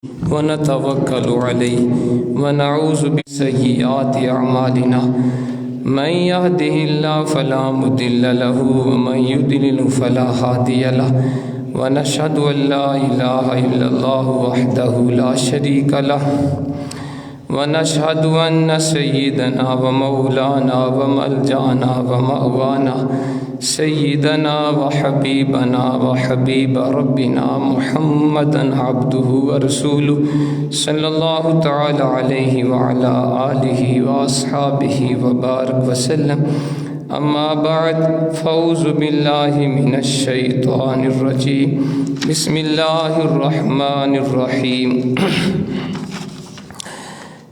ونتوكل عليه ونعوذ بسيئات أعمالنا من يهده الله فلا مضل له ومن يضلل فلا هادي له ونشهد أن لا إله إلا الله وحده لا شريك له ونشهد أن سيدنا ومولانا وملجأنا ومأوانا سيدنا وحبيبنا وحبيب ربنا محمدا عبده ورسوله صلى الله تعالى عليه وعلى آله وأصحابه وبارك وسلم. أما بعد فأعوذ بالله من الشيطان الرجيم. بسم الله الرحمن الرحيم.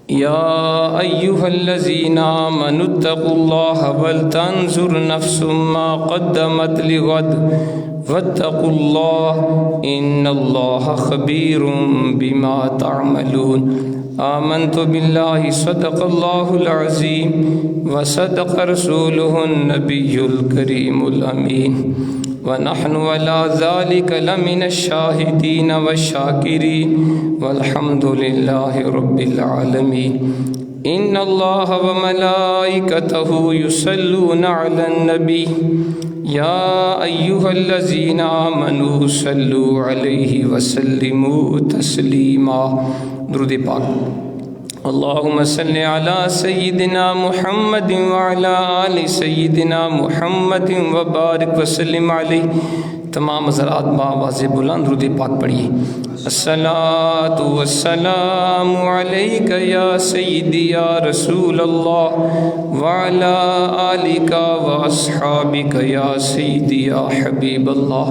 يا أيها الذين آمنوا اتقوا الله ولتنظر نفس ما قدمت لغد واتقوا الله إن الله خبير بما تعملون. آمنت بالله صدق الله العظيم وصدق رسوله النبي الكريم الأمين ونحن على ذلك لمن الشاهدين والشاكرين والحمد لله رب العالمين. إن الله وملائكته يصلون على النبي يا أيها الذين آمنوا صلوا عليه وسلموا تسليما. درود پاک. اللهم صل على سيدنا محمد وعلى آل سيدنا محمد وبارك وسلم عليه. تمام حضرات بآواز بلند درود پاک پڑھیے. الصلاۃ والسلام علیک یا سیدی یا رسول اللہ وعلی آلک واصحابک یا سیدی یا حبیب اللہ.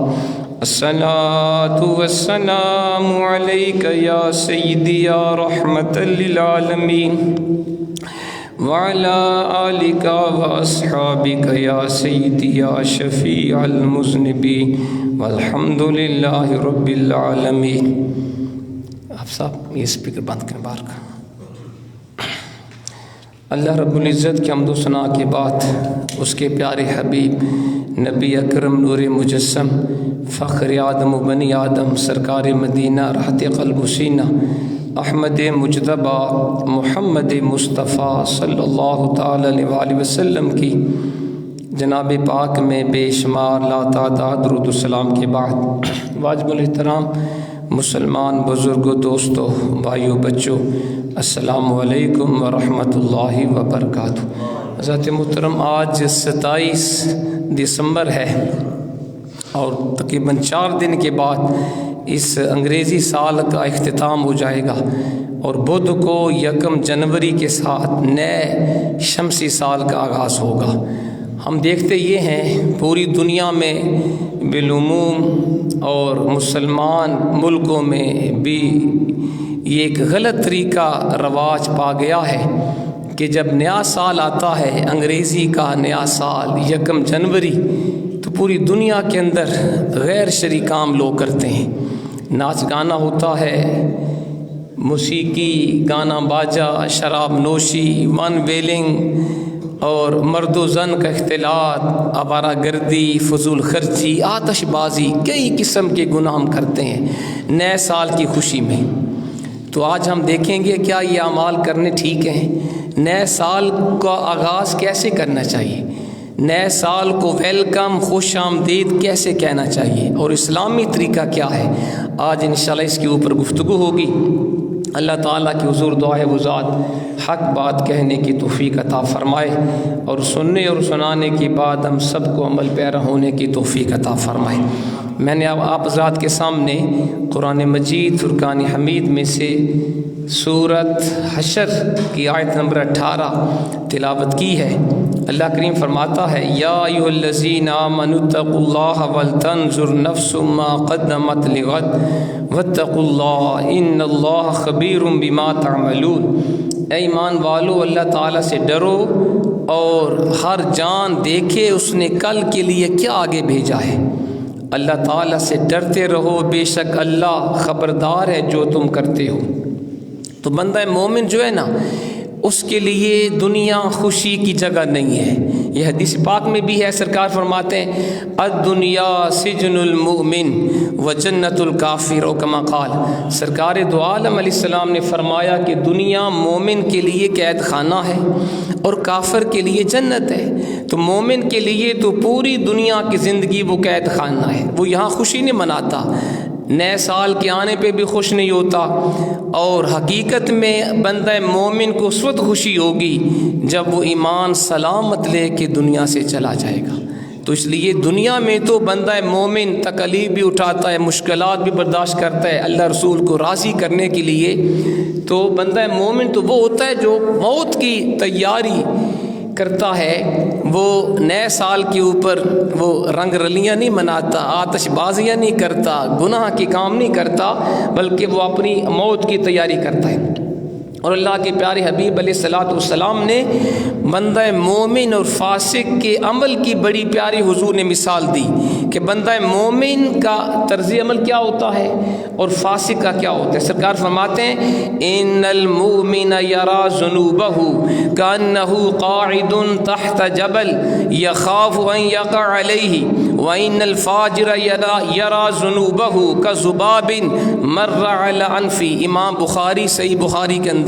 الصلاۃ والسلام علیک یا سیدی یا رحمۃ للعالمین وعلى آلك وأصحابك يا سيدي يا شفيع المذنبين والحمد لله رب العالمين. آپ صاحب یہ اسپیکر بند کریں باہر کا. اللہ رب العزت کی حمد و ثنا کے بعد اس کے پیارے حبیب نبی اکرم نور مجسم فخر آدم و بنی آدم سرکار مدینہ راحت قلب و سینہ احمد مجتبی محمد مصطفیٰ صلی اللہ تعالی علیہ وآلہ وسلم کی جناب پاک میں بے شمار لا تعداد درود و سلام کے بعد واجب الاحترام مسلمان بزرگوں دوستوں بھائیوں بچوں السلام علیکم ورحمۃ اللہ وبرکاتہ. حضرت محترم آج 27 دسمبر ہے اور تقریباً 4 دن کے بعد اس انگریزی سال کا اختتام ہو جائے گا اور بدھ کو 1 جنوری کے ساتھ نئے شمسی سال کا آغاز ہوگا. ہم دیکھتے یہ ہیں پوری دنیا میں بالعموم اور مسلمان ملکوں میں بھی یہ ایک غلط طریقہ رواج پا گیا ہے کہ جب نیا سال آتا ہے انگریزی کا نیا سال 1 جنوری تو پوری دنیا کے اندر غیر شرعی کام لوگ کرتے ہیں. ناچ گانا ہوتا ہے، موسیقی گانا باجا، شراب نوشی، ون ویلنگ اور مرد و زن کا اختلاط، آوارہ گردی، فضول خرچی، آتش بازی، کئی قسم کے گناہ ہم کرتے ہیں نئے سال کی خوشی میں. تو آج ہم دیکھیں گے کیا یہ اعمال کرنے ٹھیک ہیں، نئے سال کا آغاز کیسے کرنا چاہیے، نئے سال کو ویلکم خوش آمدید کیسے کہنا چاہیے اور اسلامی طریقہ کیا ہے. آج انشاءاللہ اس کے اوپر گفتگو ہوگی. اللہ تعالیٰ کی حضور دعا ہے وہ ذات حق بات کہنے کی توفیق عطا فرمائے اور سننے اور سنانے کے بعد ہم سب کو عمل پیرا ہونے کی توفیق عطا فرمائے. میں نے آپ حضرات کے سامنے قرآن مجید فرقان حمید میں سے سورت حشر کی آیت نمبر 18 تلاوت کی ہے. اللہ کریم فرماتا ہے یا ایھا الذین آمنوا اتقوا اللہ ولتنظر نفس ما قدمت لغد واتقوا اللہ ان اللہ خبیر بما تعملون. اے ایمان والو اللہ تعالیٰ سے ڈرو اور ہر جان دیکھے اس نے کل کے لیے کیا آگے بھیجا ہے. اللہ تعالیٰ سے ڈرتے رہو بے شک اللہ خبردار ہے جو تم کرتے ہو. تو بندہ مومن جو ہے نا اس کے لیے دنیا خوشی کی جگہ نہیں ہے۔ یہ حدیث پاک میں بھی ہے، سرکار فرماتے ہیں الدنیا سجن المؤمن و جنت الکافر او کما قال۔ سرکار دو عالم علیہ السلام نے فرمایا کہ دنیا مومن کے لیے قید خانہ ہے اور کافر کے لیے جنت ہے۔ تو مومن کے لیے تو پوری دنیا کی زندگی وہ قید خانہ ہے، وہ یہاں خوشی نہیں مناتا، نئے سال کے آنے پہ بھی خوش نہیں ہوتا، اور حقیقت میں بندہ مومن کو اس وقت خوشی ہوگی جب وہ ایمان سلامت لے کے دنیا سے چلا جائے گا۔ تو اس لیے دنیا میں تو بندہ مومن تکلیف بھی اٹھاتا ہے، مشکلات بھی برداشت کرتا ہے اللہ رسول کو راضی کرنے کے لیے۔ تو بندہ مومن تو وہ ہوتا ہے جو موت کی تیاری کرتا ہے، وہ نئے سال کے اوپر وہ رنگ رلیاں نہیں مناتا، آتش بازیاں نہیں کرتا، گناہ کے کام نہیں کرتا، بلکہ وہ اپنی موت کی تیاری کرتا ہے۔ اور اللہ کے پیارے حبیب علیہ الصلوۃ والسلام نے بندہ مومن اور فاسق کے عمل کی بڑی پیاری حضور نے مثال دی کہ بندہ مومن کا طرز عمل کیا ہوتا ہے اور فاسق کا کیا ہوتا ہے۔ سرکار فرماتے ہیں ان المؤمن یرا ذنوبہ کانہ قاعد تحت جبل یخاف ان یقع علیہ وان الفاجر یرا ذنوبہ کذباب مر علی انفی۔ امام بخاری صحیح بخاری کے اندر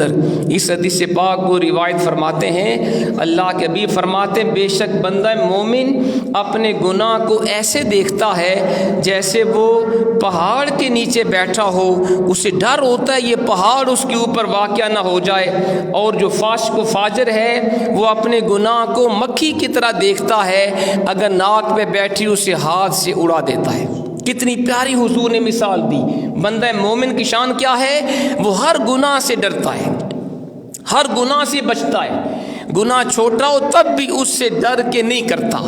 اس حدیث پاک کو روایت فرماتے ہیں، اللہ کے حبیب فرماتے ہیں بے شک بندہ مومن اپنے گناہ کو ایسے دیکھتا ہے جیسے وہ پہاڑ کے نیچے بیٹھا ہو، اسے ڈر ہوتا ہے یہ پہاڑ اس کے اوپر واقع نہ ہو جائے۔ اور جو فاسق و فاجر ہے وہ اپنے گناہ کو مکھی کی طرح دیکھتا ہے، اگر ناک پہ بیٹھی اسے ہاتھ سے اڑا دیتا ہے۔ کتنی پیاری حضور نے مثال دی۔ بندہ مومن کی شان کیا ہے؟ وہ ہر گناہ سے ڈرتا ہے، ہر گناہ سے بچتا ہے، گناہ چھوٹا ہو تب بھی اس سے ڈر کے نہیں کرتا،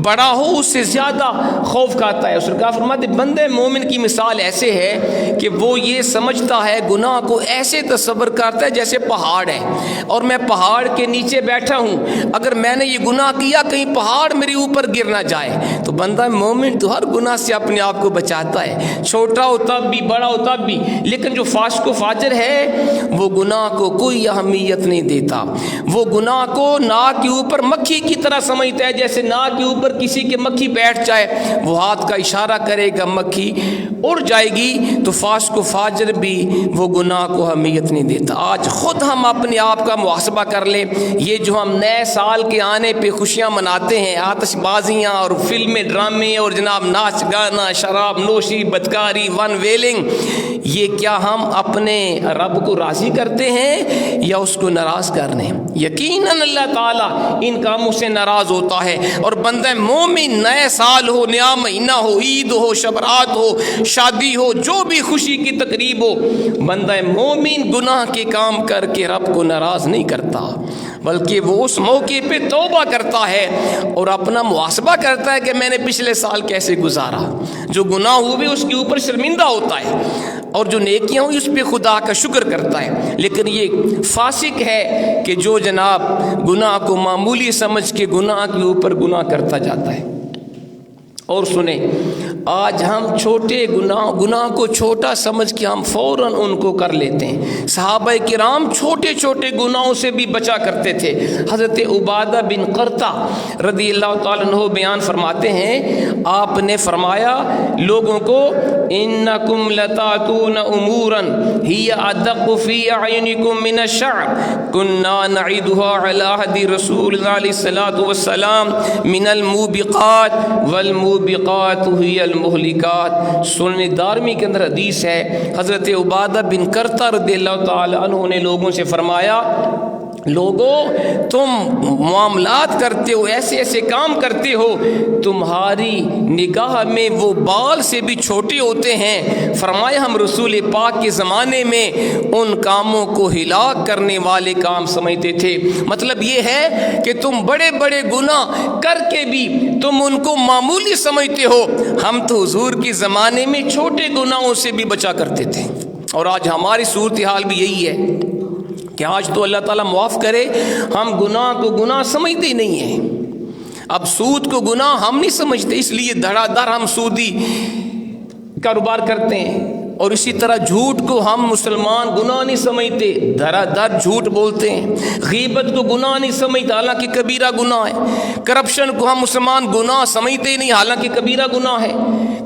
بڑا ہو اس سے زیادہ خوف کھاتا ہے۔ سرکار فرماتے ہیں بندے مومن کی مثال ایسے ہے کہ وہ یہ سمجھتا ہے، گناہ کو ایسے تصور کرتا ہے جیسے پہاڑ ہے، اور میں پہاڑ کے نیچے بیٹھا ہوں، اگر میں نے یہ گناہ کیا کہیں پہاڑ میرے اوپر گر نہ جائے۔ تو بندہ مومن تو ہر گناہ سے اپنے آپ کو بچاتا ہے، چھوٹا ہو تب بھی، بڑا ہو تب بھی۔ لیکن جو فاسق و فاجر ہے وہ گناہ کو کوئی اہمیت نہیں دیتا، وہ گناہ کو ناک کے اوپر مکھی کی طرح سمجھتا ہے، جیسے ناک کے اوپر کسی کے مکھی بیٹھ جائے، وہ ہاتھ کا اشارہ کرے گا مکھی اڑ جائے گی۔ تو فاسق و فاجر بھی وہ گناہ کو اہمیت نہیں دیتا۔ آج خود ہم اپنے آپ کا محاسبہ کر لیں، یہ جو ہم نئے سال کے آنے پہ خوشیاں مناتے ہیں، آتش بازیاں اور فلمیں، ڈرامے اور جناب ناچ گانا، شراب نوشی، بدکاری، ون ویلنگ، یہ کیا ہم اپنے رب کو راضی کرتے ہیں یا اس کو ناراض کر رہے ہیں؟ یقیناً اللہ تعالیٰ ان کاموں سے ناراض ہوتا ہے۔ اور بندہ مومن نئے سال ہو، نیا مہینہ ہو، عید ہو، شبرات ہو، شادی ہو، جو بھی خوشی کی تقریب ہو، بندہ مومن گناہ کے کام کر کے رب کو ناراض نہیں کرتا، بلکہ وہ اس موقع پہ توبہ کرتا ہے اور اپنا محاسبہ کرتا ہے کہ میں نے پچھلے سال کیسے گزارا۔ جو گناہ ہوئے اس کے اوپر شرمندہ ہوتا ہے، اور جو نیکیاں ہوئی اس پہ خدا کا شکر کرتا ہے۔ لیکن یہ فاسق ہے کہ جو جناب گناہ کو معمولی سمجھ کے گناہ کے اوپر گناہ کرتا جاتا ہے۔ اور سنیں، آج ہم چھوٹے گناہ کو چھوٹا سمجھ کے ہم فوراً ان کو کر لیتے ہیں۔ صحابہ کرام چھوٹے چھوٹے گناہوں سے بھی بچا کرتے تھے۔ حضرت عبادہ بن قرطہ رضی اللہ تعالیٰ عنہ بیان فرماتے ہیں، آپ نے فرمایا لوگوں کو انکم لتاتون امورا ہی ادق فی اعینکم من الشعر کنا نعیدها علی عہد رسول اللہ علیہ الصلوۃ والسلام من الموبقات والموبقات ہی المہلکات۔ سنن دارمی کے اندر حدیث ہے، حضرت عبادہ بن قرطہ رضی اللہ تعالی عنہ نے لوگوں سے فرمایا، لوگوں تم معاملات کرتے ہو، ایسے ایسے کام کرتے ہو، تمہاری نگاہ میں وہ بال سے بھی چھوٹے ہوتے ہیں۔ فرمایا ہم رسول پاک کے زمانے میں ان کاموں کو ہلاک کرنے والے کام سمجھتے تھے۔ مطلب یہ ہے کہ تم بڑے بڑے گناہ کر کے بھی تم ان کو معمولی سمجھتے ہو، ہم تو حضور کے زمانے میں چھوٹے گناہوں سے بھی بچا کرتے تھے۔ اور آج ہماری صورتحال بھی یہی ہے کہ آج تو اللہ تعالیٰ معاف کرے، ہم گناہ کو گناہ سمجھتے ہی نہیں ہیں۔ اب سود کو گناہ ہم نہیں سمجھتے، اس لیے دھڑا دھڑ ہم سودی کاروبار کرتے ہیں، اور اسی طرح جھوٹ کو ہم مسلمان گناہ نہیں سمجھتے، دھرا دھر جھوٹ بولتے ہیں۔ غیبت کو گناہ نہیں سمجھتے، حالانکہ کبیرہ گناہ ہے۔ کرپشن کو ہم مسلمان گناہ سمجھتے ہی نہیں، حالانکہ کبیرہ گناہ ہے۔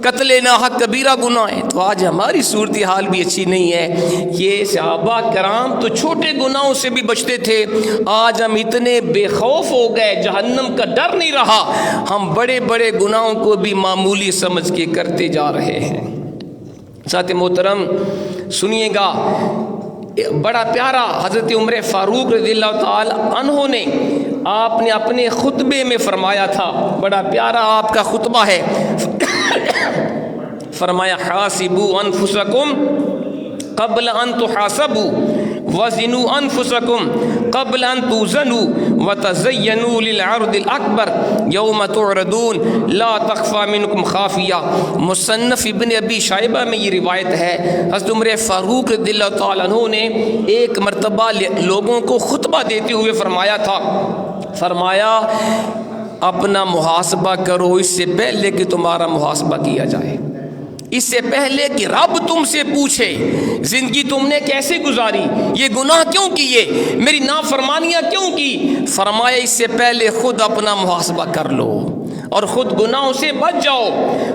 قتل ناحق کبیرہ گناہ ہے۔ تو آج ہماری صورتحال بھی اچھی نہیں ہے۔ یہ صحابہ کرام تو چھوٹے گناہوں سے بھی بچتے تھے، آج ہم اتنے بے خوف ہو گئے، جہنم کا ڈر نہیں رہا، ہم بڑے بڑے گناہوں کو بھی معمولی سمجھ کے کرتے جا رہے ہیں۔ ساتھ محترم سنیے گا، بڑا پیارا حضرت عمر فاروق رضی اللہ تعالی عنہ نے آپ نے اپنے خطبے میں فرمایا تھا، بڑا پیارا آپ کا خطبہ ہے۔ فرمایا حاسبوا انفسکم قبل ان تحاسبوا وزنوا انفسکم قبل ان توزنوا وتزینوا للعرض الاکبر یوم تعرضون لا تخفى منکم خافیہ۔ مصنف ابن ابی شیبہ میں یہ روایت ہے، حضرت عمر فاروق رضی اللہ تعالیٰ عنہ نے ایک مرتبہ لوگوں کو خطبہ دیتے ہوئے فرمایا تھا، فرمایا اپنا محاسبہ کرو اس سے پہلے کہ تمہارا محاسبہ کیا جائے، اس سے پہلے کہ رب تم سے پوچھے زندگی تم نے کیسے گزاری، یہ گناہ کیوں کیے، میری نافرمانیاں کیوں کی۔ فرمایا اس سے پہلے خود اپنا محاسبہ کر لو اور خود گناہوں سے بچ جاؤ۔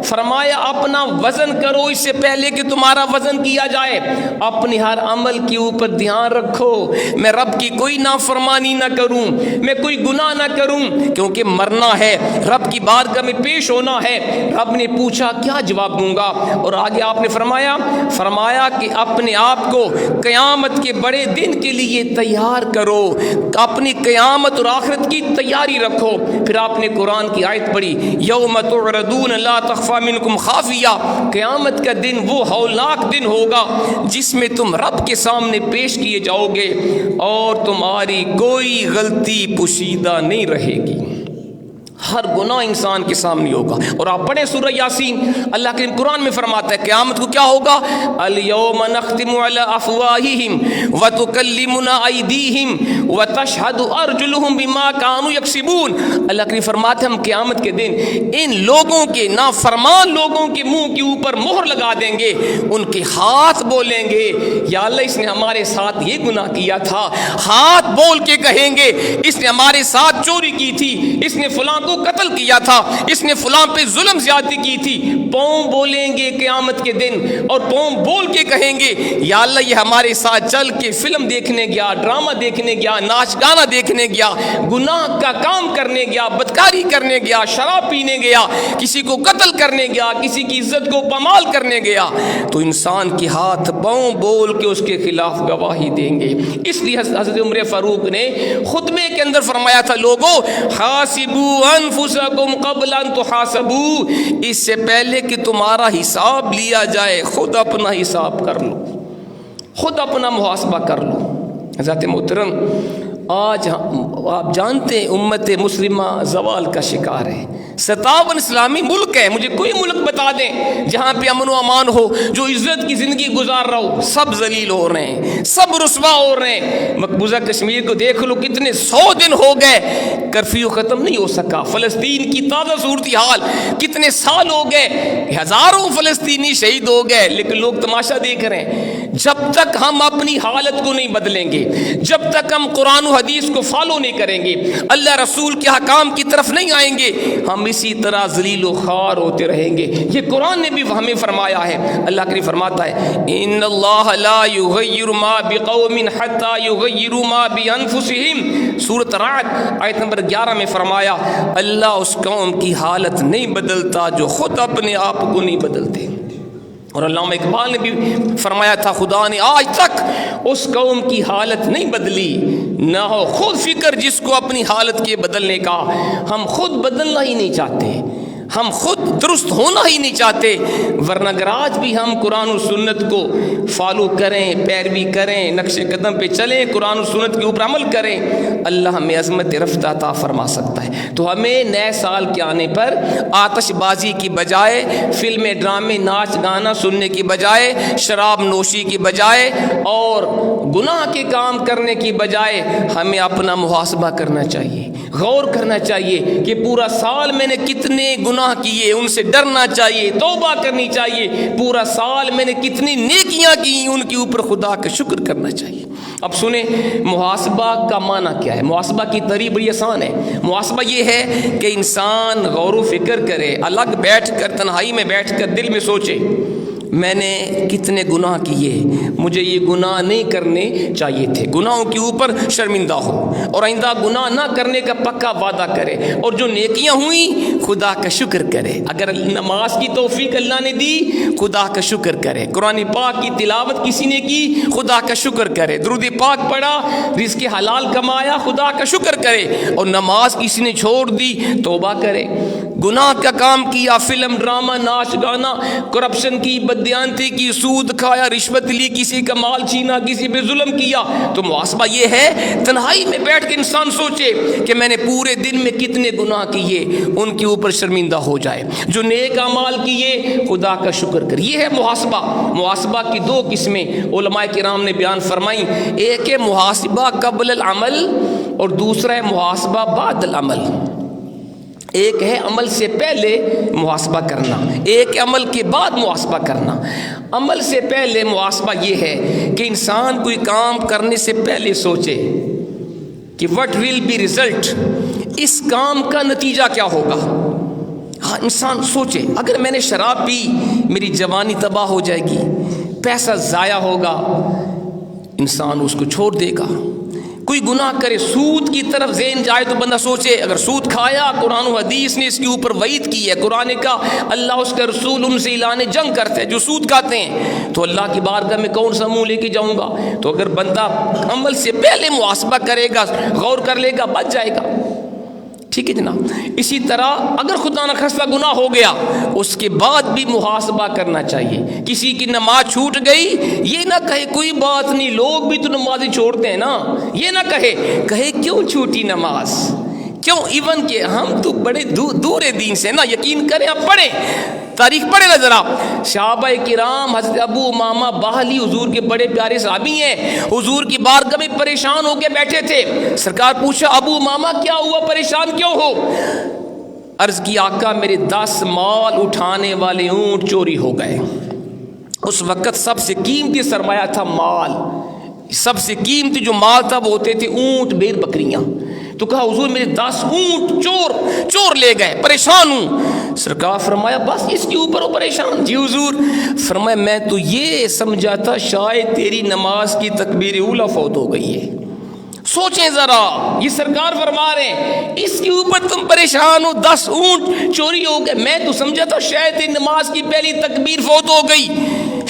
فرمایا اپنا وزن کرو اس سے پہلے کہ تمہارا وزن کیا جائے، اپنے ہر عمل کے اوپر دھیان رکھو، میں رب کی کوئی نافرمانی نہ کروں، میں کوئی گناہ نہ کروں، کیونکہ مرنا ہے، رب کی بارگاہ میں پیش ہونا ہے۔ رب نے پوچھا کیا جواب دوں گا، اور آگے آپ نے فرمایا کہ اپنے آپ کو قیامت کے بڑے دن کے لیے تیار کرو، اپنی قیامت اور آخرت کی تیاری رکھو۔ پھر آپ نے قرآن کی آیت پڑھی، یوم تعرضون لا تخفى منکم خافیہ، قیامت کا دن وہ ہولناک دن ہوگا جس میں تم رب کے سامنے پیش کیے جاؤ گے اور تمہاری کوئی غلطی پوشیدہ نہیں رہے گی، ہر گناہ انسان کے سامنے ہوگا۔ اور آپ پڑھیں سورہ یاسین، اللہ کے قرآن میں فرماتا ہے قیامت کو کیا ہوگا، الیوم نختم علی افواہہم وتکلمنا ایدیہم وتشہد ارجلہم بما کانوا یکسبون۔ اللہ کے فرماتے ہیں ہم قیامت کے دن ان لوگوں کے نافرمان لوگوں کے منہ کے اوپر مہر لگا دیں گے، ان کے ہاتھ بولیں گے یا اللہ اس نے ہمارے ساتھ یہ گناہ کیا تھا، ہاتھ بول کے کہیں گے اس نے ہمارے ساتھ چوری کی تھی، اس نے فلاں کو قتل کیا تھا، اس نے فلاں پہ ظلم زیادتی کی تھی۔ پاؤں بولیں گے قیامت کے دن، اور پاؤں بول کے کہیں گے یا اللہ یہ ہمارے ساتھ چل کے فلم دیکھنے گیا، ڈرامہ دیکھنے گیا، ناچ گانا دیکھنے گیا، گناہ کا کام کرنے گیا، بدکاری کرنے گیا، شراب پینے گیا، کسی کو قتل کرنے گیا، کسی کی عزت کو پامال کرنے گیا، تو انسان کے ہاتھ پاؤں بول کے اس کے خلاف گواہی دیں گے۔ اس لیے حضرت عمر فاروق نے خطبے کے اندر فرمایا تھا لوگوں حاسبوا انفسکم قبل ان تحاسبوا، اس سے پہلے کہ تمہارا حساب لیا جائے خود اپنا حساب کر لو، خود اپنا محاسبہ کر لو۔ حضرت محترم آج آپ جانتے ہیں امت مسلمہ زوال کا شکار ہے۔ 57 اسلامی ملک ہے، مجھے کوئی ملک بتا دیں جہاں پہ امن و امان ہو، جو عزت کی زندگی گزار رہا ہو، سب ذلیل ہو رہے ہیں، سب رسوا ہو رہے ہیں۔ مقبوضہ کشمیر کو دیکھ لو، کتنے 100 دن ہو گئے کرفیو ختم نہیں ہو سکا۔ فلسطین کی تازہ صورتحال، کتنے سال ہو گئے، ہزاروں فلسطینی شہید ہو گئے، لیکن لوگ تماشا دیکھ رہے ہیں۔ جب تک ہم اپنی حالت کو نہیں بدلیں گے، جب تک ہم قرآن و حدیث کو فالو نہیں کریں گے، اللہ رسول کے حکام کی طرف نہیں آئیں گے، ہم اسی طرح ذلیل و خوار ہوتے رہیں گے۔ یہ قرآن نے بھی ہمیں فرمایا ہے، اللہ کے فرماتا ہے ان اللہ لا یغیر ما بقوم حتی یغیروا ما بانفسہم۔ سورۃ رعد آیت نمبر 11 میں فرمایا اللہ اس قوم کی حالت نہیں بدلتا جو خود اپنے آپ کو نہیں بدلتے۔ اور علامہ اقبال نے بھی فرمایا تھا خدا نے آج تک اس قوم کی حالت نہیں بدلی، نہ ہو خود فکر جس کو اپنی حالت کے بدلنے کا۔ ہم خود بدلنا ہی نہیں چاہتے، ہم خود درست ہونا ہی نہیں چاہتے، ورنہ اگر آج بھی ہم قرآن و سنت کو فالو کریں، پیروی کریں، نقش قدم پہ چلیں، قرآن و سنت کے اوپر عمل کریں، اللہ ہمیں عظمت رفت عطا فرما سکتا ہے۔ تو ہمیں نئے سال کے آنے پر آتش بازی کی بجائے، فلمیں ڈرامے ناچ گانا سننے کی بجائے، شراب نوشی کی بجائے اور گناہ کے کام کرنے کی بجائے ہمیں اپنا محاسبہ کرنا چاہیے۔ غور کرنا چاہیے کہ پورا سال میں نے کتنے گناہ کیے، ان سے ڈرنا چاہیے، توبہ کرنی چاہیے. پورا سال میں نے کتنی نیکیاں کی، ان کے اوپر خدا کا شکر کرنا چاہیے. اب سنیں محاسبہ کا معنی کیا ہے. محاسبہ کی تعریف بڑی آسان ہے. محاسبہ یہ ہے کہ انسان غور و فکر کرے، الگ بیٹھ کر، تنہائی میں بیٹھ کر دل میں سوچے میں نے کتنے گناہ کیے، مجھے یہ گناہ نہیں کرنے چاہیے تھے، گناہوں کے اوپر شرمندہ ہو اور آئندہ گناہ نہ کرنے کا پکا وعدہ کرے، اور جو نیکیاں ہوئیں خدا کا شکر کرے. اگر نماز کی توفیق اللہ نے دی خدا کا شکر کرے، قرآن پاک کی تلاوت کسی نے کی خدا کا شکر کرے، درود پاک پڑھا، رزق حلال کمایا خدا کا شکر کرے، اور نماز کسی نے چھوڑ دی توبہ کرے. گناہ کا کام کیا، فلم، ڈرامہ، ناچ گانا، کرپشن کی، بددیانتی کی، سود کھایا، رشوت لی، کسی کا مال چھینا، کسی پہ ظلم کیا، تو محاسبہ یہ ہے تنہائی میں بیٹھ کے انسان سوچے کہ میں نے پورے دن میں کتنے گناہ کیے، ان کے اوپر شرمندہ ہو جائے. جو نیک اعمال کیے خدا کا شکر کر. یہ ہے محاسبہ. محاسبہ کی دو قسمیں علماء کرام نے بیان فرمائی. ایک ہے محاسبہ قبل العمل اور دوسرا ہے محاسبہ بعد العمل. ایک ہے عمل سے پہلے محاسبہ کرنا، ایک عمل کے بعد محاسبہ کرنا. عمل سے پہلے محاسبہ یہ ہے کہ انسان کوئی کام کرنے سے پہلے سوچے کہ what will be result، اس کام کا نتیجہ کیا ہوگا. ہاں انسان سوچے اگر میں نے شراب پی میری جوانی تباہ ہو جائے گی، پیسہ ضائع ہوگا، انسان اس کو چھوڑ دے گا. کوئی گناہ کرے، سود کی طرف ذہن جائے تو بندہ سوچے اگر سود کھایا، قرآن و حدیث نے اس کے اوپر وعید کی ہے. قرآن کا اللہ اس کا رسول ان سے اعلان جنگ کرتے ہیں جو سود کھاتے ہیں، تو اللہ کی بارگاہ میں کون سا منہ لے کے جاؤں گا. تو اگر بندہ عمل سے پہلے محاسبہ کرے گا، غور کر لے گا، بچ جائے گا. ٹھیک ہے جناب. اسی طرح اگر خدا نخواستہ گناہ ہو گیا اس کے بعد بھی محاسبہ کرنا چاہیے. کسی کی نماز چھوٹ گئی یہ نہ کہے کوئی بات نہیں، لوگ بھی تو نمازیں چھوڑتے ہیں نا، یہ نہ کہے کیوں چھوٹی نماز، کیوں، ایون کہ ہم تو بڑے دور دین سے نا. یقین کریں، آپ پڑھیں تاریخ پڑھے گا ذرا. صحابہ کرام، حضرت ابو امامہ باہلی حضور کے بڑے پیارے صحابی ہیں، حضور کی بارگاہ میں پریشان ہو کے بیٹھے تھے. سرکار پوچھا ابو امامہ کیا ہوا، پریشان کیوں ہو؟ عرض کی آقا میرے 10 مال اٹھانے والے اونٹ چوری ہو گئے. اس وقت سب سے قیمتی سرمایہ تھا مال، سب سے قیمتی جو مال تھا وہ ہوتے تھے اونٹ، بھیڑ، بکریاں. تو کہا حضور میرے 10 اونٹ چور لے گئے، پریشان ہوں. سرکار فرمایا بس اس کے اوپر وہ پریشان؟ جی حضور. فرمایا میں تو یہ سمجھا تھا شاید تیری نماز کی تکبیر اولیٰ فوت ہو گئی ہے. سوچیں ذرا، یہ سرکار فرما رہے ہیں اس کے اوپر تم پریشان ہو، 10 اونٹ چوری ہو گئے، میں تو سمجھا تھا شاید تیری نماز کی پہلی تکبیر فوت ہو گئی.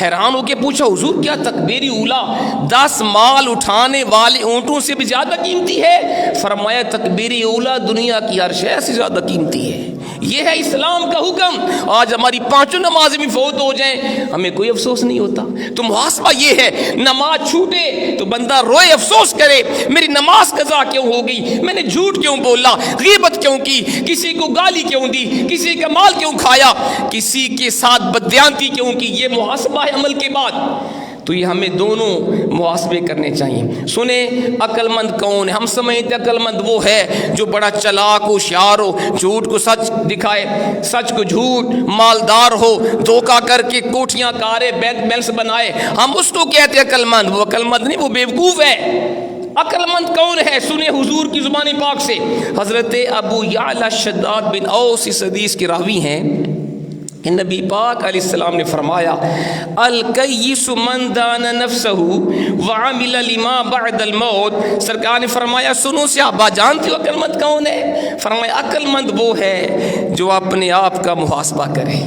حیران ہو کے پوچھا حضور کیا تکبیر اولیٰ 10 مال اٹھانے والے اونٹوں سے بھی زیادہ قیمتی ہے؟ فرمایا تکبیر اولیٰ دنیا کی ہر شے سے زیادہ قیمتی ہے. یہ ہے اسلام کا حکم. آج ہماری 5 نمازیں بھی فوت ہو جائیں ہمیں کوئی افسوس نہیں ہوتا. تو محاسبہ یہ ہے، نماز چھوٹے تو بندہ روئے، افسوس کرے میری نماز قضا کیوں ہو گئی، میں نے جھوٹ کیوں بولا، غیبت کیوں کی، کسی کو گالی کیوں دی، کسی کا مال کیوں کھایا، کسی کے ساتھ بددیانتی کیوں کی. یہ محاسبہ ہے عمل کے بعد. تو یہ ہمیں دونوں محاسبے کرنے چاہیے. سنیں عقل مند کون ہے؟ ہم سمجھتے عقل مند وہ ہے جو بڑا چلاک ہو، ہوشیار ہو، جھوٹ کو سچ دکھائے، سچ کو جھوٹ، مالدار ہو، دھوکہ کر کے کوٹھیاں کارے، بینک بیلنس بنائے، ہم اس کو کہتے ہیں عقل مند. وہ عقل مند نہیں، وہ بیوقوف ہے. عقل مند کون ہے؟ سنیں حضور کی زبان پاک سے. حضرت ابو یعلا شداد بن اوس اس حدیث کے راوی ہیں کہ نبی پاک علیہ السلام نے فرمایا الکیس من دان نفسہ وعمل لما بعد الموت. سرکار نے فرمایا سنو صحابہ، جانتے ہو عقل مند کون ہے؟ فرمایا عقل مند وہ ہے جو اپنے آپ کا محاسبہ کرے.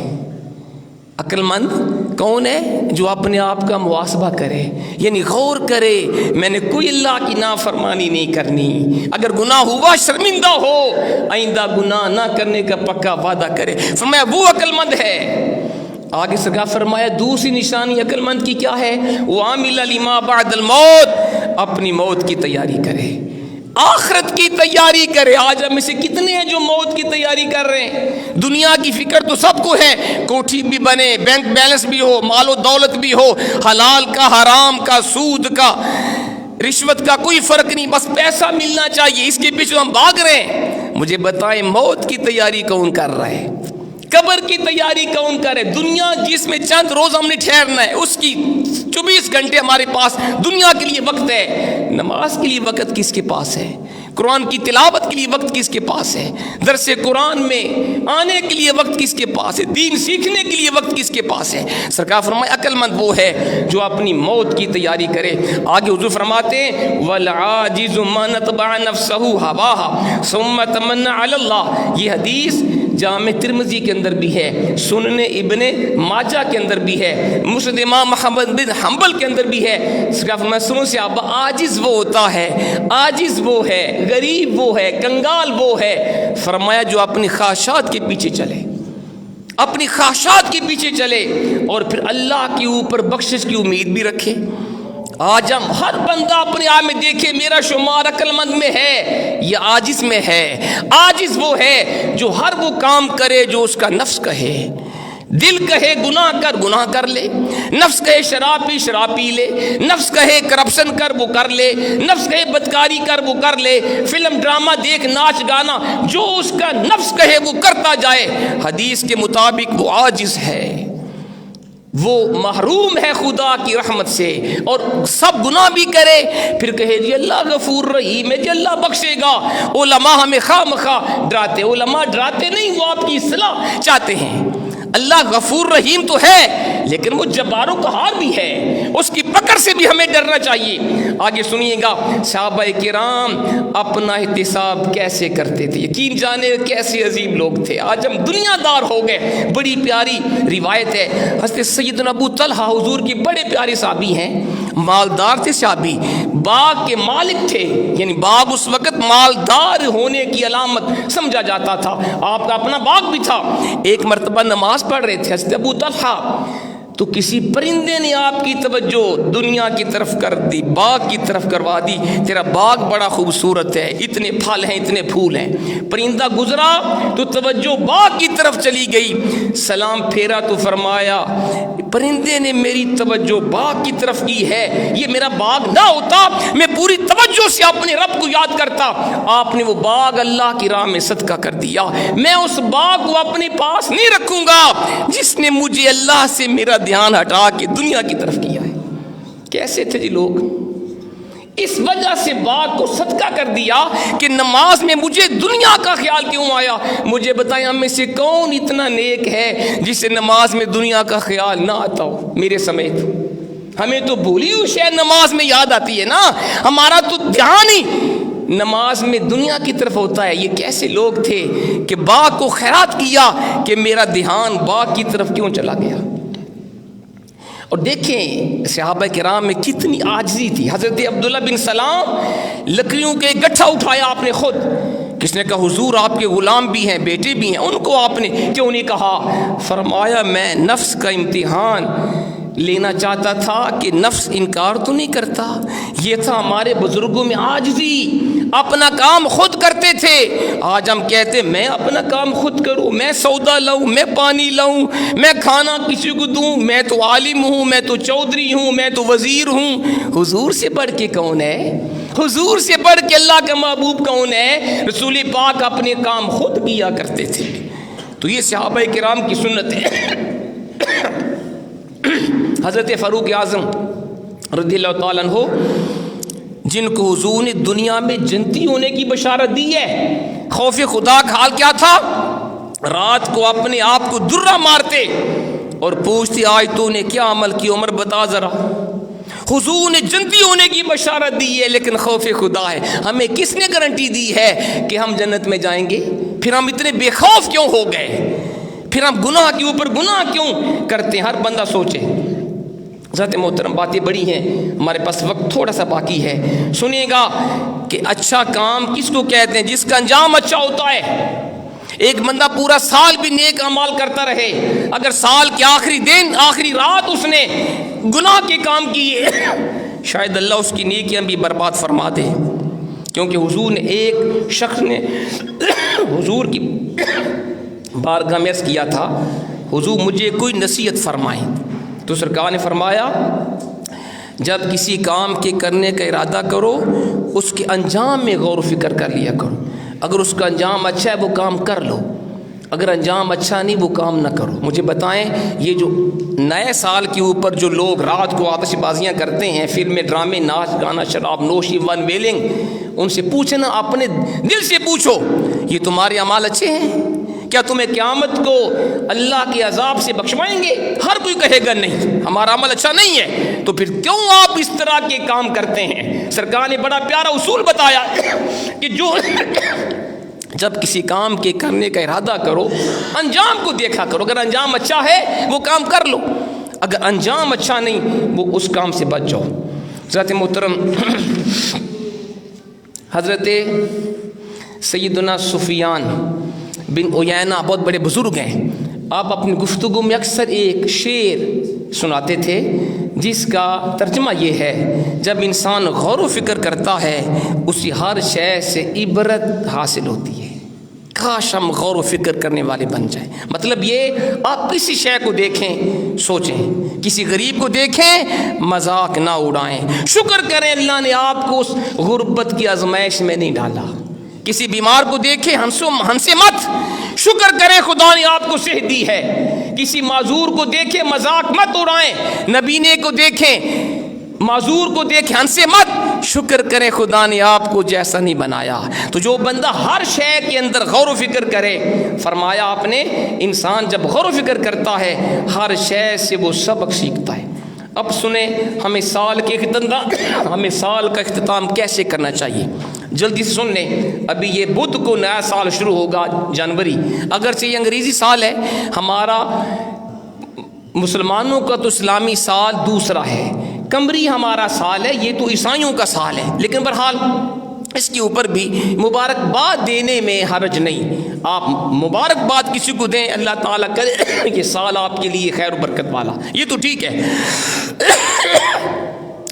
عقل مند کون ہے؟ جو اپنے آپ کا محاسبہ کرے، یعنی غور کرے میں نے کوئی اللہ کی نافرمانی نہیں کرنی، اگر گناہ ہوا شرمندہ ہو، آئندہ گناہ نہ کرنے کا پکا وعدہ کرے. فرمایا وہ عقل مند ہے. آگے سرکار فرمایا دوسری نشانی عقل مند کی کیا ہے؟ وعمل لما بعد الموت، اپنی موت کی تیاری کرے، آخرت کی تیاری کرے. آج ہم میں سے کتنے ہیں جو موت کی تیاری کر رہے ہیں؟ دنیا کی فکر تو سب کو ہے، کوٹھی بھی بنے، بینک بیلنس بھی ہو، مال و دولت بھی ہو، حلال کا، حرام کا، سود کا، رشوت کا کوئی فرق نہیں، بس پیسہ ملنا چاہیے، اس کے پیچھے ہم بھاگ رہے ہیں۔ مجھے بتائیں موت کی تیاری کون کر رہا ہے؟ قبر کی تیاری کون کرے؟ دنیا جس میں چند روز ہم نے ٹھہرنا ہے، اس کی 24 گھنٹے ہمارے پاس دنیا کے لیے وقت ہے۔ نماز کے لیے وقت کس کے پاس ہے؟ قرآن کی تلاوت کے لیے وقت کس کے پاس ہے؟ درس قرآن میں آنے کے لیے وقت کس کے پاس ہے؟ دین سیکھنے کے لیے وقت کس کے پاس ہے؟ سرکار فرمائے عقل مند وہ ہے جو اپنی موت کی تیاری کرے۔ آگے حضور فرماتے ہیں والعاجز من اتبع نفسه هواها ثم تمنى على الله۔ یہ حدیث جامع ترمذی کے اندر بھی ہے، سنن ابن ماجہ کے اندر بھی ہے، مسند امام محمد بن حنبل کے اندر بھی ہے۔ سرکار فرمایا سنو صحابہ، عاجز وہ ہوتا ہے، عاجز وہ ہے، غریب وہ ہے، کنگال وہ ہے، فرمایا جو اپنی خواہشات کے پیچھے چلے، اپنی خواہشات کے پیچھے چلے اور پھر اللہ کے اوپر بخشش کی امید بھی رکھے۔ آج ہم ہر بندہ اپنے آپ میں دیکھے میرا شمار عقل مند میں ہے یا عاجز میں ہے؟ عاجز وہ ہے جو ہر وہ کام کرے جو اس کا نفس کہے۔ دل کہے گناہ کر لے، نفس کہے شراب پی لے، نفس کہے کرپشن کر وہ کر لے، نفس کہے بدکاری کر وہ کر لے، فلم ڈرامہ دیکھ ناچ گانا، جو اس کا نفس کہے وہ کرتا جائے۔ حدیث کے مطابق وہ عاجز ہے، وہ محروم ہے خدا کی رحمت سے، اور سب گناہ بھی کرے پھر کہے جی اللہ غفور رحیم ہے، جی اللہ بخشے گا۔ علماء ہمیں خواہ ڈراتے، علماء ڈراتے نہیں، وہ آپ کی اصلاح چاہتے ہیں۔ اللہ غفور رحیم تو ہے لیکن وہ جبار و قہار بھی ہے، اس کی پکڑ سے بھی ہمیں ڈرنا چاہیے۔ آگے سنیے گا صحابہ کرام اپنا احتساب کیسے کرتے تھے، یقین جانے کیسے عظیم لوگ تھے۔ آج ہم دنیا دار ہو گئے۔ بڑی پیاری روایت ہے، حضرت سیدنا ابو طلحہ حضور کی بڑے پیارے صحابی ہیں، مالدار تھے صحابی، باغ کے مالک تھے، یعنی باغ اس وقت مالدار ہونے کی علامت سمجھا جاتا تھا، آپ کا اپنا باغ بھی تھا۔ ایک مرتبہ نماز پڑھ رہے تھے حضرت ابو طلحہ، تو کسی پرندے نے آپ کی توجہ دنیا کی طرف کر دی، باغ کی طرف کروا دی۔ تیرا باغ بڑا خوبصورت ہے، اتنے پھل ہیں، اتنے پھول ہیں۔ پرندہ گزرا تو توجہ باغ کی طرف چلی گئی، سلام پھیرا تو فرمایا پرندے نے میری توجہ باغ کی طرف کی ہے، یہ میرا باغ نہ ہوتا میں پوری توجہ سے اپنے رب کو یاد کرتا، آپ نے وہ باغ اللہ کی راہ میں صدقہ کر دیا، میں اس باغ کو اپنے پاس نہیں رکھوں گا جس نے مجھے اللہ سے میرا دھیان ہٹا کے دنیا کی طرف کیا ہے۔ کیسے تھے جی لوگ؟ اس وجہ سے باغ کو صدقہ کر دیا کہ نماز میں مجھے دنیا کا خیال کیوں آیا۔ مجھے بتائیں ہم میں سے کون اتنا نیک ہے جسے نماز میں دنیا کا خیال نہ آتا ہو؟ میرے سمیت ہمیں تو بھولی ہوئی شے نماز میں یاد آتی ہے نا، ہمارا تو دھیان ہی نماز میں دنیا کی طرف ہوتا ہے۔ یہ کیسے لوگ تھے کہ باغ کو خیرات کیا کہ میرا دھیان باغ کی طرف کیوں چلا گیا۔ اور دیکھیں صحابہ کرام میں کتنی عاجزی تھی۔ حضرت عبداللہ بن سلام لکڑیوں کے گٹھا اٹھایا آپ نے خود، کس نے کہا حضور آپ کے غلام بھی ہیں، بیٹے بھی ہیں، ان کو آپ نے کیوں نہیں کہا؟ فرمایا میں نفس کا امتحان لینا چاہتا تھا کہ نفس انکار تو نہیں کرتا۔ یہ تھا ہمارے بزرگوں میں عاجزی، اپنا کام خود کرتے تھے۔ آج ہم کہتے میں اپنا کام خود کروں، میں سودا لاؤں، میں پانی لاؤں، میں کھانا کسی کو دوں، میں تو عالم ہوں، میں تو چودھری ہوں، میں تو وزیر ہوں۔ حضور سے بڑھ کے کون ہے؟ حضور سے بڑھ کے اللہ کا محبوب کون ہے؟ رسول پاک اپنے کام خود کیا کرتے تھے۔ تو یہ صحابہ کرام کی سنت ہے۔ حضرت فاروق اعظم رضی اللہ تعالیٰ عنہ جن کو حضور نے دنیا میں جنتی ہونے کی بشارت دی ہے، خوف خدا کا حال کیا تھا؟ رات کو اپنے آپ کو درہ مارتے اور پوچھتے آج تو نے کیا عمل کی، عمر بتا ذرا۔ حضور نے جنتی ہونے کی بشارت دی ہے لیکن خوف خدا ہے۔ ہمیں کس نے گارنٹی دی ہے کہ ہم جنت میں جائیں گے؟ پھر ہم اتنے بے خوف کیوں ہو گئے؟ پھر ہم گناہ کے اوپر گناہ کیوں کرتے ہیں؟ ہر بندہ سوچے۔ حضرت محترم باتیں بڑی ہیں، ہمارے پاس وقت تھوڑا سا باقی ہے، سنیے گا کہ اچھا کام کس کو کہتے ہیں؟ جس کا انجام اچھا ہوتا ہے۔ ایک بندہ پورا سال بھی نیک اعمال کرتا رہے، اگر سال کے آخری دن آخری رات اس نے گناہ کے کام کیے، شاید اللہ اس کی نیکیاں بھی برباد فرما دے۔ کیونکہ حضور نے ایک شخص نے حضور کی بارگاہ میں عرض کیا تھا حضور مجھے کوئی نصیحت فرمائیں، تو سرکار نے فرمایا جب کسی کام کے کرنے کا ارادہ کرو اس کے انجام میں غور و فکر کر لیا کرو. اگر اس کا انجام اچھا ہے وہ کام کر لو، اگر انجام اچھا نہیں وہ کام نہ کرو. مجھے بتائیں یہ جو نئے سال کے اوپر جو لوگ رات کو آتش بازیاں کرتے ہیں، فلمیں، ڈرامے، ناچ گانا، شراب نوشی، ون ویلنگ، ان سے پوچھنا، اپنے دل سے پوچھو یہ تمہارے اعمال اچھے ہیں؟ کیا تمہیں قیامت کو اللہ کے عذاب سے بخشوائیں گے؟ ہر کوئی کہے گا نہیں، ہمارا عمل اچھا نہیں ہے. تو پھر کیوں آپ اس طرح کے کام کرتے ہیں؟ سرکار نے بڑا پیارا اصول بتایا کہ جب کسی کام کے کرنے کا ارادہ کرو انجام کو دیکھا کرو. اگر انجام اچھا ہے وہ کام کر لو، اگر انجام اچھا نہیں وہ اس کام سے بچ جاؤ. حضرت محترم حضرت سیدنا سفیان بن عیینہ بہت بڑے بزرگ ہیں. آپ اپنی گفتگو میں اکثر ایک شعر سناتے تھے جس کا ترجمہ یہ ہے، جب انسان غور و فکر کرتا ہے اسی ہر شے سے عبرت حاصل ہوتی ہے. کاش ہم غور و فکر کرنے والے بن جائیں. مطلب یہ، آپ کسی شے کو دیکھیں سوچیں، کسی غریب کو دیکھیں مذاق نہ اڑائیں، شکر کریں اللہ نے آپ کو اس غربت کی آزمائش میں نہیں ڈالا. کسی بیمار کو دیکھیں ہنسے مت، شکر کریں خدا نے آپ کو صحت دی ہے. کسی معذور کو دیکھیں مذاق مت اڑائیں. نبینے کو دیکھیں، معذور کو دیکھیں ہنسے مت، شکر کریں خدا نے آپ کو جیسا نہیں بنایا. تو جو بندہ ہر شے کے اندر غور و فکر کرے، فرمایا آپ نے انسان جب غور و فکر کرتا ہے ہر شے سے وہ سبق سیکھتا ہے. اب سنیں ہمیں سال کا اختتام کیسے کرنا چاہیے، جلدی سے سن لیں. ابھی یہ بدھ کو نیا سال شروع ہوگا، جنوری. اگرچہ یہ انگریزی سال ہے، ہمارا مسلمانوں کا تو اسلامی سال دوسرا ہے، قمری ہمارا سال ہے، یہ تو عیسائیوں کا سال ہے. لیکن بہرحال اس کے اوپر بھی مبارکباد دینے میں حرج نہیں. آپ مبارکباد کسی کو دیں، اللہ تعالیٰ کرے کہ سال آپ کے لیے خیر و برکت والا، یہ تو ٹھیک ہے.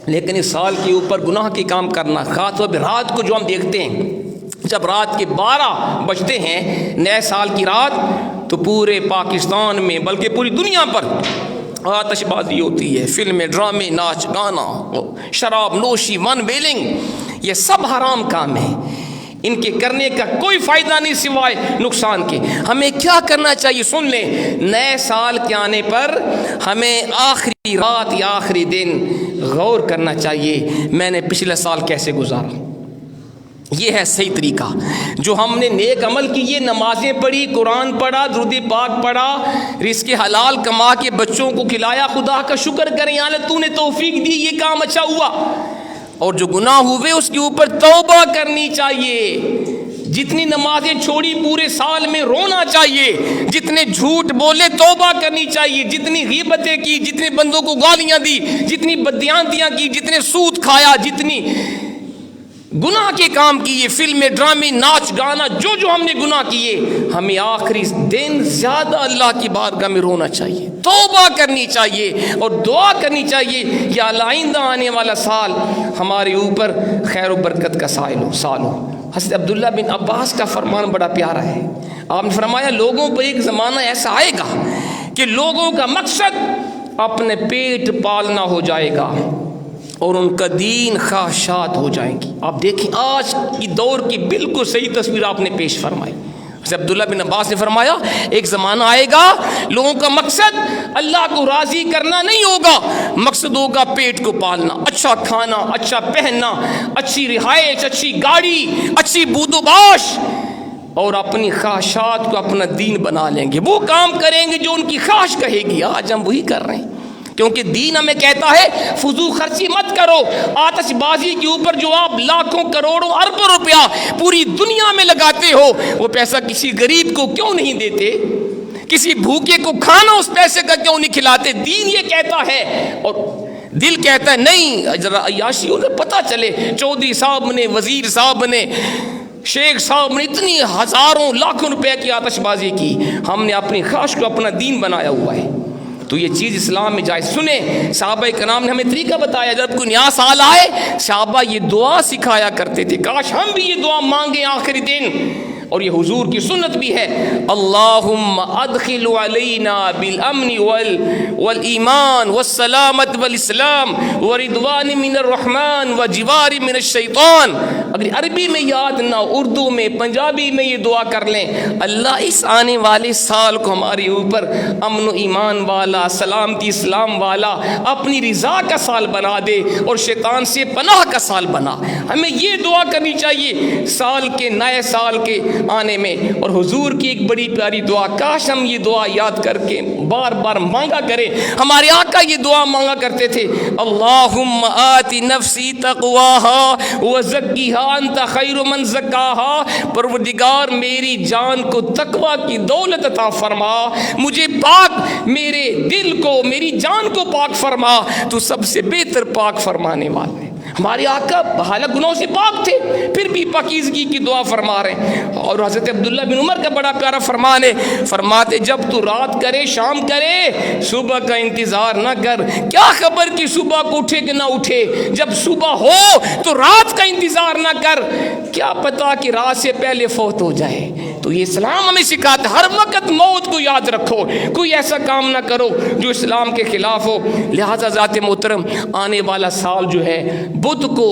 لیکن اس سال کے اوپر گناہ کے کام کرنا، خاص طور پہ رات کو جو ہم دیکھتے ہیں، جب رات کے 12 بجتے ہیں نئے سال کی رات، تو پورے پاکستان میں بلکہ پوری دنیا پر آتش بازی ہوتی ہے. فلمیں، ڈرامے، ناچ گانا، شراب نوشی، ون ویلنگ، یہ سب حرام کام ہیں. ان کے کرنے کا کوئی فائدہ نہیں سوائے نقصان کے. ہمیں کیا کرنا چاہیے سن لیں. نئے سال کے آنے پر ہمیں آخری رات یا آخری دن غور کرنا چاہیے میں نے پچھلے سال کیسے گزارا. یہ ہے صحیح طریقہ. جو ہم نے نیک عمل کیے، نمازیں پڑھی، قرآن پڑھا، درود پاک پڑھا، رزق حلال کما کے بچوں کو کھلایا، خدا کا شکر کریں یا اللہ تو نے توفیق دی، یہ کام اچھا ہوا. اور جو گناہ ہوئے اس کے اوپر توبہ کرنی چاہیے. جتنی نمازیں چھوڑی پورے سال میں رونا چاہیے، جتنے جھوٹ بولے توبہ کرنی چاہیے، جتنی غیبتیں کی، جتنے بندوں کو گالیاں دی، جتنی بدیانتیاں کی، جتنے سود کھایا، جتنی گناہ کے کام کیے، فلمیں، ڈرامے، ناچ گانا، جو ہم نے گناہ کیے، ہمیں آخری دن زیادہ اللہ کی بارگاہ میں رونا چاہیے، توبہ کرنی چاہیے اور دعا کرنی چاہیے یا اللہ آئندہ آنے والا سال ہمارے اوپر خیر و برکت کا سال ہو. حضرت عبداللہ بن عباس کا فرمان بڑا پیارا ہے. آپ نے فرمایا لوگوں پر ایک زمانہ ایسا آئے گا کہ لوگوں کا مقصد اپنے پیٹ پالنا ہو جائے گا اور ان کا دین خواہشات ہو جائیں گی. آپ دیکھیں آج کی دور کی بالکل صحیح تصویر آپ نے پیش فرمائی. حضرت عبداللہ بن عباس نے فرمایا ایک زمانہ آئے گا لوگوں کا مقصد اللہ کو راضی کرنا نہیں ہوگا، مقصد ہوگا پیٹ کو پالنا، اچھا کھانا، اچھا پہننا، اچھی رہائش، اچھی گاڑی، اچھی بود و باش، اور اپنی خواہشات کو اپنا دین بنا لیں گے. وہ کام کریں گے جو ان کی خواہش کہے گی. آج ہم وہی کر رہے ہیں کیونکہ دین ہمیں کہتا ہے فضول خرچی مت کرو. آتش بازی کے اوپر جو آپ لاکھوں کروڑوں اربوں روپیہ پوری دنیا میں لگاتے ہو، وہ پیسہ کسی غریب کو کیوں نہیں دیتے؟ کسی بھوکے کو کھانا اس پیسے کا کیوں نہیں کھلاتے؟ دین یہ کہتا ہے اور دل کہتا ہے نہیں. ذرا عیاشیوں نے پتہ چلے، چودھری صاحب نے، وزیر صاحب نے، شیخ صاحب نے اتنی ہزاروں لاکھوں روپے کی آتش بازی کی، ہم نے اپنی خواہش کو اپنا دین بنایا ہوا ہے. تو یہ چیز اسلام میں جائز. سنیں صحابہ کرام نے ہمیں طریقہ بتایا، جب کوئی نیا سال آئے صحابہ یہ دعا سکھایا کرتے تھے. کاش ہم بھی یہ دعا مانگیں آخری دن، اور یہ حضور کی سنت بھی ہے، اللہم ادخل علینا بالامن والایمان والسلامت والاسلام ورضوان من الرحمن وجوار من الشیطان۔ اگر عربی میں یاد نہ ہو، اردو میں، پنجابی میں یہ دعا کر لیں، اللہ اس آنے والے سال کو ہمارے اوپر امن و ایمان والا، سلامتی اسلام والا، اپنی رضا کا سال بنا دے اور شیطان سے پناہ کا سال بنا۔ ہمیں یہ دعا کرنی چاہیے سال کے، نئے سال کے آنے میں۔ اور حضور کی ایک بڑی پیاری دعا، کاش ہم یہ دعا یاد کر کے بار بار مانگا کریں۔ ہمارے آقا یہ دعا مانگا کرتے تھے، اللہم آت نفسی تقواہا وزکیہا انت خیر من زکاہا، پروردگار میری جان کو تقوی کی دولت عطا فرما، مجھے پاک، میرے دل کو، میری جان کو پاک فرما، تو سب سے بہتر پاک فرمانے والے۔ ہمارے آقا حالت گناہوں سے پاک تھے، پھر بھی پاکیزگی کی دعا فرما رہے ہیں۔ اور حضرت عبداللہ بن عمر کا بڑا پیارا فرمان ہے، فرماتے جب تو رات کرے شام کرے صبح کا انتظار نہ کر، کیا خبر کہ صبح کو اٹھے کہ نہ اٹھے، جب صبح ہو تو رات کا انتظار نہ کر، کیا پتا کہ رات سے پہلے فوت ہو جائے۔ تو یہ اسلام ہمیں سکھاتا ہے ہر وقت موت کو یاد رکھو، کوئی ایسا کام نہ کرو جو اسلام کے خلاف ہو۔ لہذا ذات محترم، آنے والا سال جو ہے بدھ کو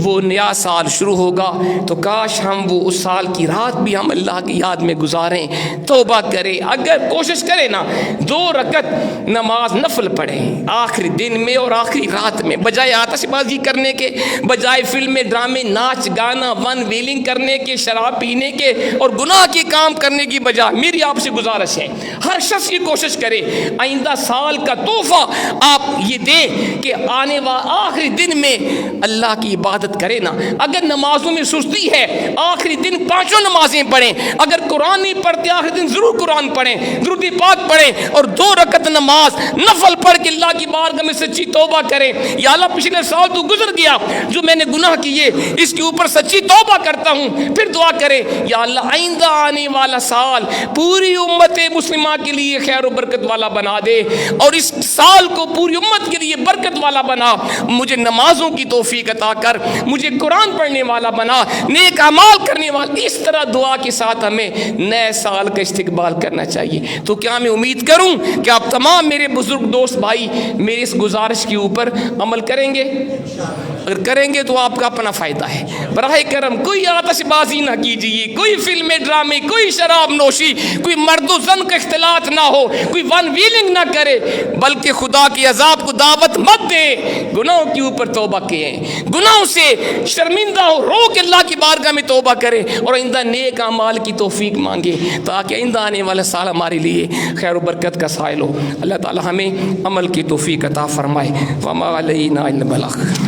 وہ نیا سال شروع ہوگا، تو کاش ہم وہ اس سال کی رات بھی ہم اللہ کی یاد میں گزاریں، توبہ کریں۔ اگر کوشش کریں نا 2 رکعت نماز نفل پڑھیں آخری دن میں اور آخری رات میں، بجائے آتش بازی کرنے کے، بجائے فلمیں ڈرامے، ناچ گانا، ون ویلنگ کرنے کے، شراب پینے کے اور گناہ کے کام کرنے کی بجائے میری آپ سے گزارش ہے ہر شخص یہ کوشش کرے آئندہ سال کا تحفہ آپ یہ دیں کہ آنے والے آخری دن میں اللہ کی عبادت کرے نا۔ اگر نمازوں میں سستی ہے آخری دن 5 نمازیں پڑھیں، اگر قرآن نہیں پڑھتے آخری دن ضرور قرآن پڑھیں، درود پاک پڑھیں اور 2 رکعت نماز نفل پڑھ کے اللہ کی بارگاہ میں سچی توبہ کریں، یا اللہ پچھلے سال تو گزر گیا جو میں نے گناہ کیے اس کے اوپر سچی توبہ کرتا ہوں، پھر دعا کریں یا اللہ آئندہ آنے والا سال پوری امت مسلمہ کے لیے خیر و برکت والا بنا دے، اور اس سال کو پوری امت کے لیے برکت والا بنا، مجھے نمازوں کی توفیق عطا کر، مجھے قرآن پڑھنے والا بنا، نیک اعمال کرنے والا۔ اس طرح دعا کے ساتھ ہمیں نئے سال کا استقبال کرنا چاہیے۔ تو کیا میں امید کروں کہ آپ تمام میرے بزرگ دوست بھائی میری اس گزارش کے اوپر عمل کریں گے؟ اگر کریں گے تو آپ کا اپنا فائدہ ہے۔ براہ کرم کوئی آتش بازی نہ کیجیے، کوئی فلمیں ڈرامے، کوئی شراب نوشی، کوئی مرد و زن کا اختلاط نہ ہو، کوئی ون ویلنگ نہ کرے، بلکہ خدا کی عذاب کو دعوت مت دے، گناہوں کے اوپر توبہ کیے، گناہوں سے شرمندہ ہو، رو کے اللہ کی بارگاہ میں توبہ کرے اور آئندہ نیک اعمال کی توفیق مانگے، تاکہ آئندہ آنے والا سال ہمارے لیے خیر و برکت کا سائل ہو۔ اللہ تعالی ہمیں عمل کی توفیق عطا فرمائے۔ وما علینا الا البلاغ۔